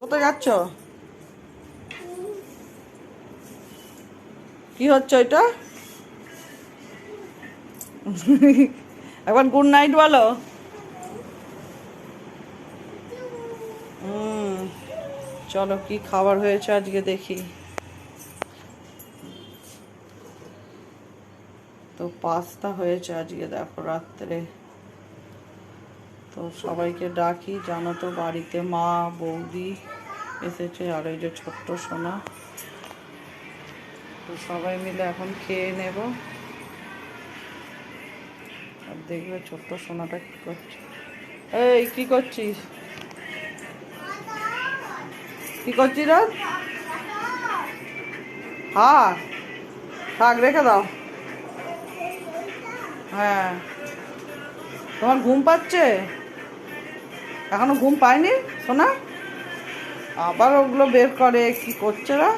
কোথায় যাচ্ছ? কি হচ্ছে এটা? একবার গুড নাইট বলো। হুম, চলো কি খাবার হয়েছে আজকে দেখি। তো পাস্তা হয়েছে আজকে, দেখো রাত্রে। তো সবাইকে ডাকি, জানো তো বাড়িতে মা বৌদি এসেছে আর এই যে ছোট্ট সোনা। তো সবাই মিলে এখন খেয়ে নেব। আর দেখবে ছোট্ট সোনাটা কি করছে। এই কি করছিস? কি করছিস রে? হ্যাঁ, থাক, রেখে দাও। হ্যাঁ, তোমার ঘুম পাচ্ছে? এখনো ঘুম পায়নি সোনা? আবার ওগুলো বের করে কি করছে রা?